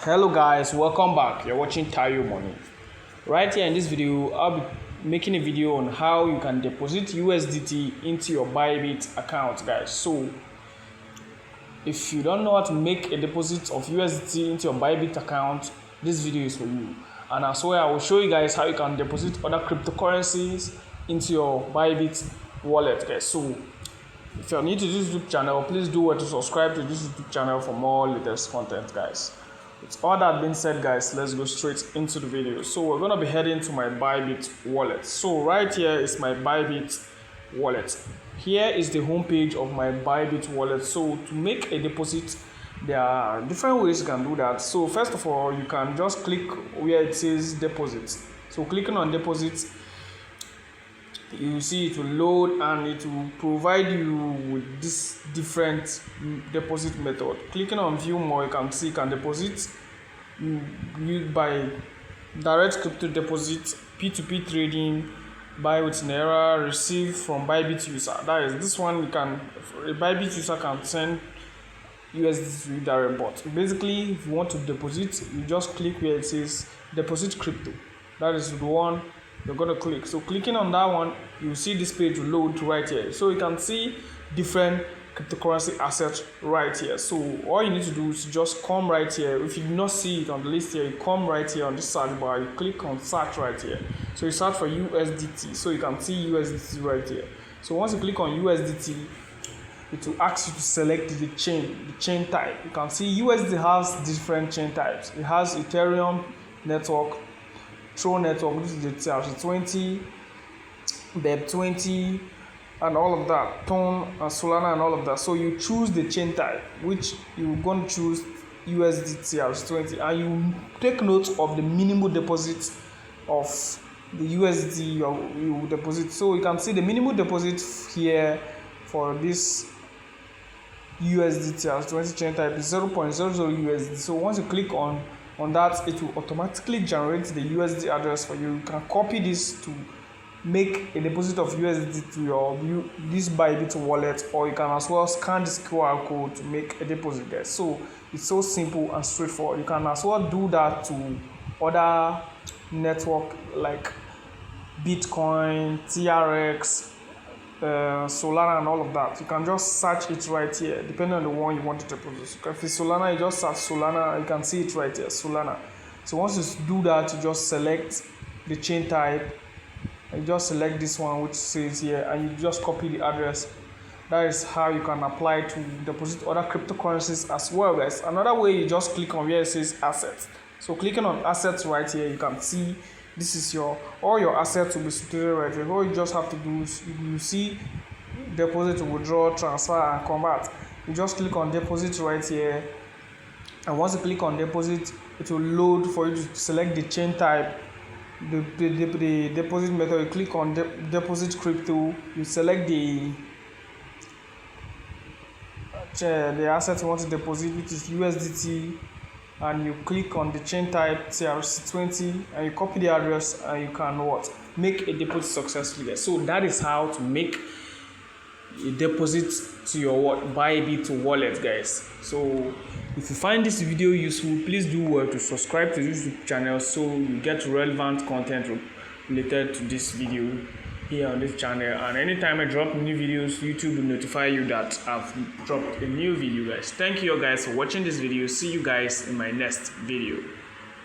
Hello guys, welcome back. You're watching Tayo Money. Right here in this video, I'll be making a video on how you can deposit USDT into your Bybit account, guys. So if you don't know how to make a deposit of USDT into your Bybit account, this video is for you. And as well, I will show you guys how you can deposit other cryptocurrencies into your Bybit wallet, guys. So if you're new to this YouTube channel, please do well to subscribe to this YouTube channel for more latest content, guys. With all that being said, guys, let's go straight into the video. So we're going to be heading to my Bybit wallet. So right here is my Bybit wallet. Here is the home page of my Bybit wallet. So to make a deposit, there are different ways you can do that. So first of all, you can just click where it says deposit. So clicking on deposit, you see it will load and it will provide you with this different deposit method. Clicking on view more, you can see you can deposit by direct crypto deposit, P2P trading, buy with Naira, receive from Bybit user. That is this one. You can a Bybit user can send USDT to you direct, but basically if you want to deposit, you just click where it says deposit crypto. That is the one you're going to click. So clicking on that one, you will see this page will load right here. So you can see different cryptocurrency assets right here. So all you need to do is just come right here. If you do not see it on the list here, you come right here on this search bar, you click on search right here. So you search for USDT. So you can see USDT right here. So once you click on USDT, it will ask you to select the chain type. You can see USDT has different chain types. It has Ethereum network, Tron network, this is the TRC20, BEP20, and all of that, Ton and Solana and all of that. So you choose the chain type, which you're going to choose USDT TRC20, and you take note of the minimum deposit of the USDT you deposit. So you can see the minimum deposit here for this USDT TRC20 chain type is 0.00 USD. So once you click on that, it will automatically generate the USD address for you. You can copy this to make a deposit of USD to your this Bybit wallet, or you can as well scan this QR code to make a deposit there. So it's so simple and straightforward. You can as well do that to other network like Bitcoin, TRX, Solana and all of that. You can just search it right here depending on the one you want to deposit. So if it's Solana, you just search Solana, you can see it right here, Solana. So once you do that, you just select the chain type, and you just select this one which says here, and you just copy the address. That is how you can apply to deposit other cryptocurrencies as well, guys. Another way, you just click on where it says assets. So clicking on assets right here, you can see this is all your assets will be situated right here. All you just have to do is you see deposit, withdraw, transfer, and convert. You just click on deposit right here, and once you click on deposit, it will load for you to select the chain type, the deposit method. You click on deposit crypto, you select the asset you want to deposit, which is USDT, and you click on the chain type TRC20, and you copy the address, and you can make a deposit successfully. So that is how to make a deposit to your Bybit wallet, guys. So if you find this video useful, please do well to subscribe to this YouTube channel so you get relevant content related to this video here on this channel. And anytime I drop new videos, YouTube will notify you that I've dropped a new video, guys. Thank you guys for watching this video. See you guys in my next video.